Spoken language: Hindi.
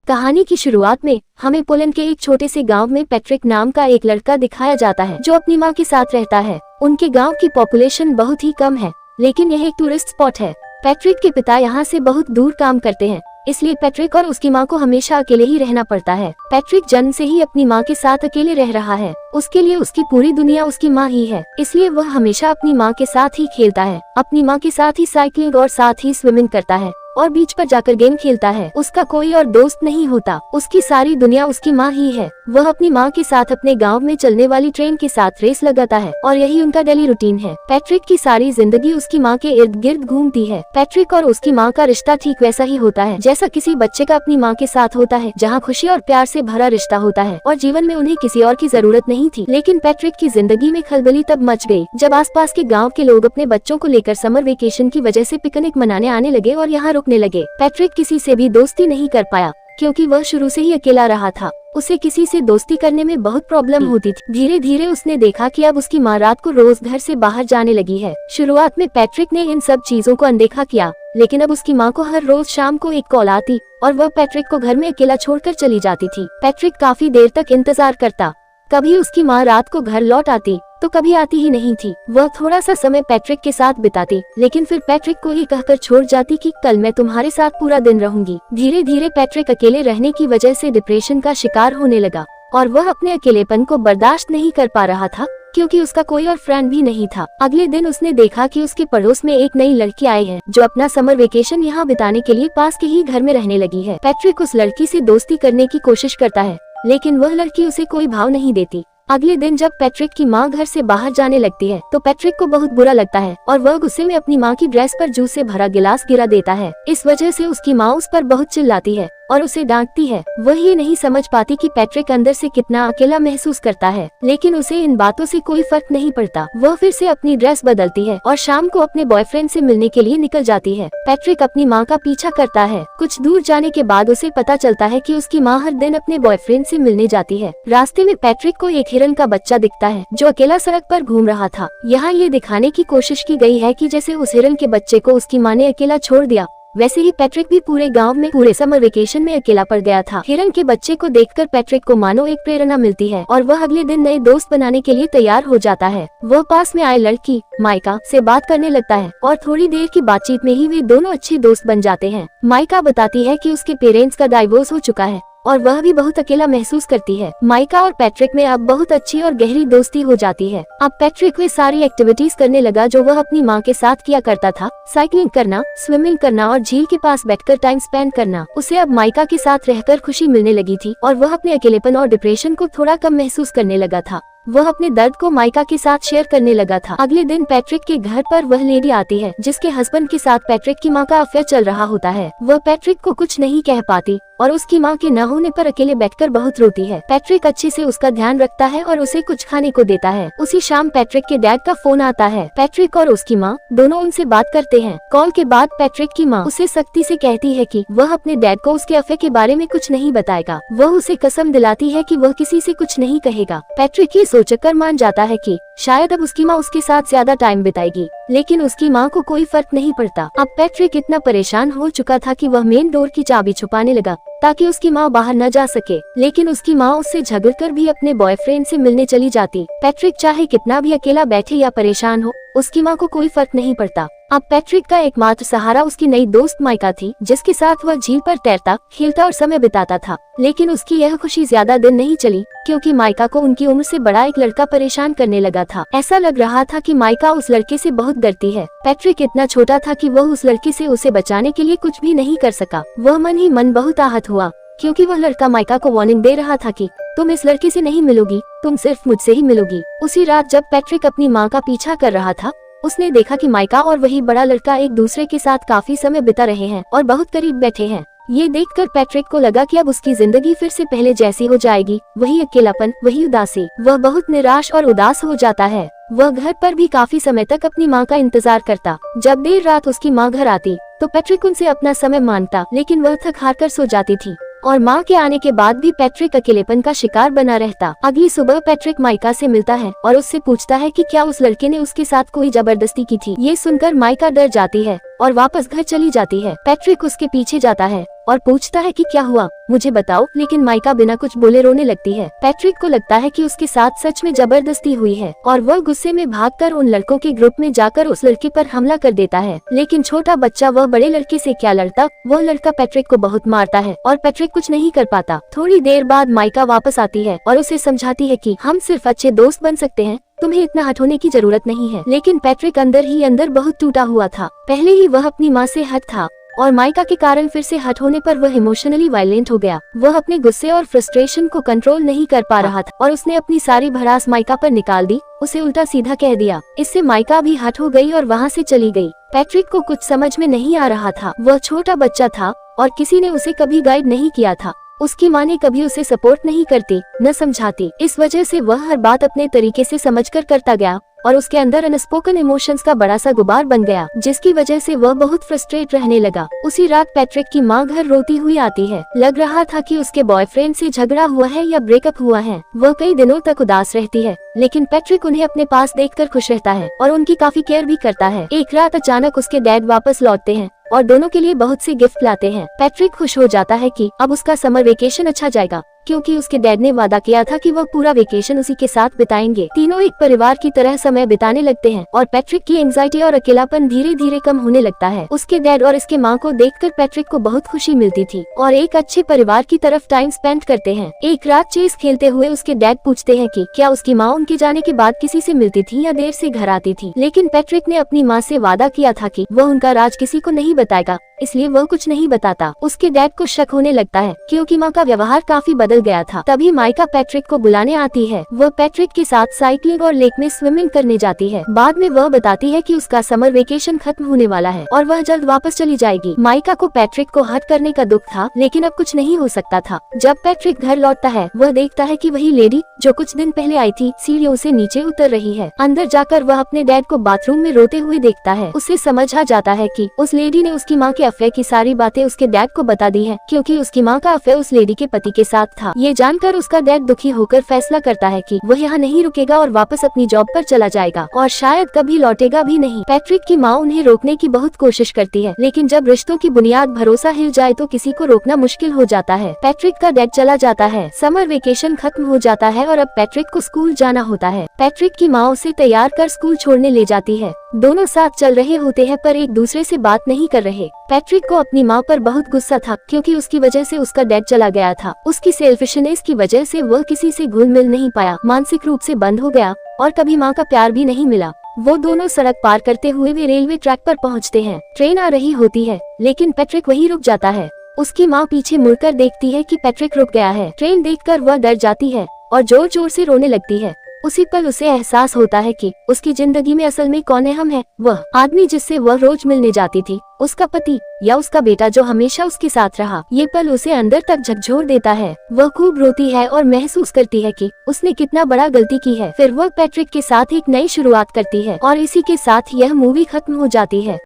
कहानी की शुरुआत में हमें पोलैंड के एक छोटे से गांव में पैट्रिक नाम का एक लड़का दिखाया जाता है जो अपनी मां के साथ रहता है। उनके गांव की पॉपुलेशन बहुत ही कम है, लेकिन यह एक टूरिस्ट स्पॉट है। पैट्रिक के पिता यहाँ से बहुत दूर काम करते हैं, इसलिए पैट्रिक और उसकी मां को हमेशा अकेले ही रहना पड़ता है। पैट्रिक जन्म से ही अपनी मां के साथ अकेले रह रहा है। उसके लिए उसकी पूरी दुनिया उसकी मां ही है, इसलिए वह हमेशा अपनी मां के साथ ही खेलता है, अपनी मां के साथ ही साइकिलिंग और साथ ही स्विमिंग करता है और बीच पर जाकर गेम खेलता है। उसका कोई और दोस्त नहीं होता, उसकी सारी दुनिया उसकी माँ ही है। वह अपनी माँ के साथ अपने गांव में चलने वाली ट्रेन के साथ रेस लगाता है और यही उनका डेली रूटीन है। पैट्रिक की सारी जिंदगी उसकी माँ के इर्द गिर्द घूमती है। पैट्रिक और उसकी माँ का रिश्ता ठीक वैसा ही होता है जैसा किसी बच्चे का अपनी माँ के साथ होता है, जहाँ खुशी और प्यार से भरा रिश्ता होता है और जीवन में उन्हें किसी और की जरूरत नहीं थी। लेकिन पैट्रिक की जिंदगी में खलबली तब मच गई जब आसपास के गाँव के लोग अपने बच्चों को लेकर समर वेकेशन की वजह से पिकनिक मनाने आने लगे और यहाँ रुकने लगे। पैट्रिक किसी से भी दोस्ती नहीं कर पाया क्योंकि वह शुरू से ही अकेला रहा था। उसे किसी से दोस्ती करने में बहुत प्रॉब्लम होती थी। धीरे धीरे उसने देखा कि अब उसकी माँ रात को रोज घर से बाहर जाने लगी है। शुरुआत में पैट्रिक ने इन सब चीजों को अनदेखा किया, लेकिन अब उसकी माँ को हर रोज शाम को एक कॉल आती और वह पैट्रिक को घर में अकेला छोड़कर चली जाती थी। पैट्रिक काफी देर तक इंतजार करता, कभी उसकी माँ रात को घर लौट आती तो कभी आती ही नहीं थी। वह थोड़ा सा समय पैट्रिक के साथ बिताती, लेकिन फिर पैट्रिक को ये कहकर छोड़ जाती कि कल मैं तुम्हारे साथ पूरा दिन रहूंगी। धीरे धीरे पैट्रिक अकेले रहने की वजह से डिप्रेशन का शिकार होने लगा और वह अपने अकेलेपन को बर्दाश्त नहीं कर पा रहा था क्योंकि उसका कोई और फ्रेंड भी नहीं था। अगले दिन उसने देखा कि उसके पड़ोस में एक नई लड़की आई है जो अपना समर वेकेशन यहाँ बिताने के लिए पास के ही घर में रहने लगी है। पैट्रिक उस लड़की से दोस्ती करने की कोशिश करता है, लेकिन वह लड़की उसे कोई भाव नहीं देती। अगले दिन जब पैट्रिक की माँ घर से बाहर जाने लगती है तो पैट्रिक को बहुत बुरा लगता है और वह गुस्से में अपनी माँ की ड्रेस पर जूस से भरा गिलास गिरा देता है। इस वजह से उसकी माँ उस पर बहुत चिल्लाती है और उसे डांटती है। वह ये नहीं समझ पाती कि पैट्रिक अंदर से कितना अकेला महसूस करता है, लेकिन उसे इन बातों से कोई फर्क नहीं पड़ता। वह फिर से अपनी ड्रेस बदलती है और शाम को अपने बॉयफ्रेंड से मिलने के लिए निकल जाती है। पैट्रिक अपनी माँ का पीछा करता है। कुछ दूर जाने के बाद उसे पता चलता है कि उसकी माँ हर दिन अपने बॉयफ्रेंड से मिलने जाती है। रास्ते में पैट्रिक को एक हिरन का बच्चा दिखता है जो अकेला सड़क पर घूम रहा था। यहाँ ये दिखाने की कोशिश की गई है कि जैसे उस हिरन के बच्चे को उसकी माँ ने अकेला छोड़ दिया, वैसे ही पैट्रिक भी पूरे गांव में पूरे समर वेकेशन में अकेला पड़ गया था। हिरन के बच्चे को देखकर पैट्रिक को मानो एक प्रेरणा मिलती है और वह अगले दिन नए दोस्त बनाने के लिए तैयार हो जाता है। वह पास में आए लड़की माइका से बात करने लगता है और थोड़ी देर की बातचीत में ही वे दोनों अच्छे दोस्त बन जाते हैं। माइका बताती है कि उसके पेरेंट्स का डाइवोर्स हो चुका है और वह भी बहुत अकेला महसूस करती है। माइका और पैट्रिक में अब बहुत अच्छी और गहरी दोस्ती हो जाती है। अब पैट्रिक वे सारी एक्टिविटीज करने लगा जो वह अपनी माँ के साथ किया करता था, साइकिलिंग करना, स्विमिंग करना और झील के पास बैठकर टाइम स्पेंड करना। उसे अब माइका के साथ रहकर खुशी मिलने लगी थी और वह अपने अकेलेपन और डिप्रेशन को थोड़ा कम महसूस करने लगा था। वह अपने दर्द को माइका के साथ शेयर करने लगा था। अगले दिन पैट्रिक के घर पर वह लेडी आती है जिसके हस्बैंड के साथ पैट्रिक की माँ का अफेयर चल रहा होता है। वह पैट्रिक को कुछ नहीं कह पाती और उसकी माँ के न होने पर अकेले बैठकर बहुत रोती है। पैट्रिक अच्छे से उसका ध्यान रखता है और उसे कुछ खाने को देता है। उसी शाम पैट्रिक के डैड का फोन आता है। पैट्रिक और उसकी माँ दोनों उनसे बात करते हैं। कॉल के बाद पैट्रिक की माँ उसे सख्ती से कहती है कि वह अपने डैड को उसके अफेयर के बारे में कुछ नहीं बताएगा। वह उसे कसम दिलाती है कि वह किसी से कुछ नहीं कहेगा। पैट्रिक ये सोचकर मान जाता है कि शायद अब उसकी माँ उसके साथ ज्यादा टाइम बिताएगी, लेकिन उसकी माँ को कोई फर्क नहीं पड़ता। अब पैट्रिक इतना परेशान हो चुका था कि वह मेन डोर की चाबी छुपाने लगा ताकि उसकी माँ बाहर न जा सके, लेकिन उसकी माँ उससे झगड़कर भी अपने बॉयफ्रेंड से मिलने चली जाती। पैट्रिक चाहे कितना भी अकेला बैठे या परेशान हो, उसकी माँ को कोई फर्क नहीं पड़ता। अब पैट्रिक का एकमात्र सहारा उसकी नई दोस्त माइका थी जिसके साथ वह झील पर तैरता, खेलता और समय बिताता था। लेकिन उसकी यह खुशी ज्यादा दिन नहीं चली क्योंकि माइका को उनकी उम्र से बड़ा एक लड़का परेशान करने लगा था। ऐसा लग रहा था कि माइका उस लड़के से बहुत डरती है। पैट्रिक इतना छोटा था कि वह उस लड़के से उसे बचाने के लिए कुछ भी नहीं कर सका। वह मन ही मन बहुत आहत हुआ क्योंकि वह लड़का माइका को वार्निंग दे रहा था कि तुम इस लड़के से नहीं मिलोगी, तुम सिर्फ मुझसे ही मिलोगी। उसी रात जब पैट्रिक अपनी माँ का पीछा कर रहा था, उसने देखा कि माइका और वही बड़ा लड़का एक दूसरे के साथ काफी समय बिता रहे हैं और बहुत करीब बैठे हैं। ये देखकर पैट्रिक को लगा कि अब उसकी जिंदगी फिर से पहले जैसी हो जाएगी, वही अकेलापन, वही उदासी। वह बहुत निराश और उदास हो जाता है। वह घर पर भी काफी समय तक अपनी माँ का इंतजार करता। जब देर रात उसकी माँ घर आती तो पैट्रिक उनसे अपना समय मांगता, लेकिन वह थक हार कर सो जाती थी और माँ के आने के बाद भी पैट्रिक अकेलेपन का शिकार बना रहता। अगली सुबह पैट्रिक माइका से मिलता है और उससे पूछता है कि क्या उस लड़के ने उसके साथ कोई जबरदस्ती की थी। ये सुनकर माइका डर जाती है और वापस घर चली जाती है। पैट्रिक उसके पीछे जाता है और पूछता है कि क्या हुआ, मुझे बताओ। लेकिन माइका बिना कुछ बोले रोने लगती है। पैट्रिक को लगता है कि उसके साथ सच में जबरदस्ती हुई है और वह गुस्से में भागकर उन लड़कों के ग्रुप में जाकर उस लड़के पर हमला कर देता है। लेकिन छोटा बच्चा वह बड़े लड़के से क्या लड़ता, वह लड़का पैट्रिक को बहुत मारता है और पैट्रिक कुछ नहीं कर पाता। थोड़ी देर बाद माइका वापस आती है और उसे समझाती है कि हम सिर्फ अच्छे दोस्त बन सकते हैं, तुम्हें इतना हट होने की जरूरत नहीं है। लेकिन पैट्रिक अंदर ही अंदर बहुत टूटा हुआ था। पहले ही वह अपनी माँ से हट था और माइका के कारण फिर से हट होने पर वह इमोशनली वायलेंट हो गया। वह अपने गुस्से और फ्रस्ट्रेशन को कंट्रोल नहीं कर पा रहा था और उसने अपनी सारी भड़ास माइका पर निकाल दी, उसे उल्टा सीधा कह दिया। इससे माइका भी हट हो गई और वहाँ से चली गई। पैट्रिक को कुछ समझ में नहीं आ रहा था। वह छोटा बच्चा था और किसी ने उसे कभी गाइड नहीं किया था। उसकी माँ ने कभी उसे सपोर्ट नहीं करती, न समझाती। इस वजह से वह हर बात अपने तरीके से समझकर करता गया और उसके अंदर अनस्पोकन इमोशंस का बड़ा सा गुबार बन गया, जिसकी वजह से वह बहुत फ्रस्ट्रेट रहने लगा। उसी रात पैट्रिक की माँ घर रोती हुई आती है। लग रहा था कि उसके बॉयफ्रेंड से झगड़ा हुआ है या ब्रेकअप हुआ है। वह कई दिनों तक उदास रहती है, लेकिन पैट्रिक उन्हें अपने पास देखकर खुश रहता है और उनकी काफी केयर भी करता है। एक रात अचानक उसके डैड वापस लौटते हैं और दोनों के लिए बहुत से गिफ्ट लाते हैं। पैट्रिक खुश हो जाता है कि अब उसका समर वेकेशन अच्छा जाएगा, क्योंकि उसके डैड ने वादा किया था कि वह पूरा वेकेशन उसी के साथ बिताएंगे। तीनों एक परिवार की तरह समय बिताने लगते हैं और पैट्रिक की एंजाइटी और अकेलापन धीरे धीरे कम होने लगता है। उसके डैड और इसके माँ को देखकर पैट्रिक को बहुत खुशी मिलती थी और एक अच्छे परिवार की तरफ टाइम स्पेंड करते हैं। एक रात चेस खेलते हुए उसके डैड पूछते हैं कि क्या उसकी माँ उनके जाने के बाद किसी से मिलती थी या देर से घर आती थी। लेकिन पैट्रिक ने अपनी माँ से वादा किया था कि वह उनका राज किसी को नहीं बताएगा, इसलिए वह कुछ नहीं बताता। उसके डैड को शक होने लगता है क्योंकि माँ का व्यवहार काफी बदल गया था। तभी माइका पैट्रिक को बुलाने आती है। वह पैट्रिक के साथ साइकिलिंग और लेक में स्विमिंग करने जाती है। बाद में वह बताती है कि उसका समर वेकेशन खत्म होने वाला है और वह जल्द वापस चली जाएगी। माइका को पैट्रिक को हट करने का दुख था, लेकिन अब कुछ नहीं हो सकता था। जब पैट्रिक घर लौटता है, वह देखता है कि वही लेडी जो कुछ दिन पहले आई थी सीढ़ियों से नीचे उतर रही है। अंदर जाकर वह अपने डैड को बाथरूम में रोते हुए देखता है। उसे समझ आ जाता है कि उस लेडी ने उसकी माँ के अफेयर की सारी बातें उसके डैड को बता दी है, क्योंकि उसकी माँ का अफेयर उस लेडी के पति के साथ था। ये जानकर उसका डैड दुखी होकर फैसला करता है कि वह यहाँ नहीं रुकेगा और वापस अपनी जॉब पर चला जाएगा और शायद कभी लौटेगा भी नहीं। पैट्रिक की माँ उन्हें रोकने की बहुत कोशिश करती है, लेकिन जब रिश्तों की बुनियाद भरोसा हिल जाए तो किसी को रोकना मुश्किल हो जाता है। पैट्रिक का डैड चला जाता है, समर वेकेशन खत्म हो जाता है और अब पैट्रिक को स्कूल जाना होता है। पैट्रिक की माँ उसे तैयार कर स्कूल छोड़ने ले जाती है। दोनों साथ चल रहे होते हैं पर एक दूसरे से बात नहीं कर रहे। पैट्रिक को अपनी माँ पर बहुत गुस्सा था, क्योंकि उसकी वजह से उसका डैड चला गया था। उसकी सेल्फिशनेस की वजह से वह किसी से घुल मिल नहीं पाया, मानसिक रूप से बंद हो गया और कभी माँ का प्यार भी नहीं मिला। वो दोनों सड़क पार करते हुए वे रेलवे ट्रैक पर पहुँचते हैं। ट्रेन आ रही होती है, लेकिन पैट्रिक वहीं रुक जाता है। उसकी माँ पीछे मुड़कर देखती है कि पैट्रिक रुक गया है। ट्रेन देखकर वह डर जाती है और जोर जोर से रोने लगती है। उसी पल उसे एहसास होता है कि उसकी जिंदगी में असल में कौन अहम है, वह आदमी जिससे वह रोज मिलने जाती थी, उसका पति या उसका बेटा जो हमेशा उसके साथ रहा। ये पल उसे अंदर तक झकझोर देता है। वह खूब रोती है और महसूस करती है कि उसने कितना बड़ा गलती की है। फिर वह पैट्रिक के साथ एक नई शुरुआत करती है और इसी के साथ यह मूवी खत्म हो जाती है।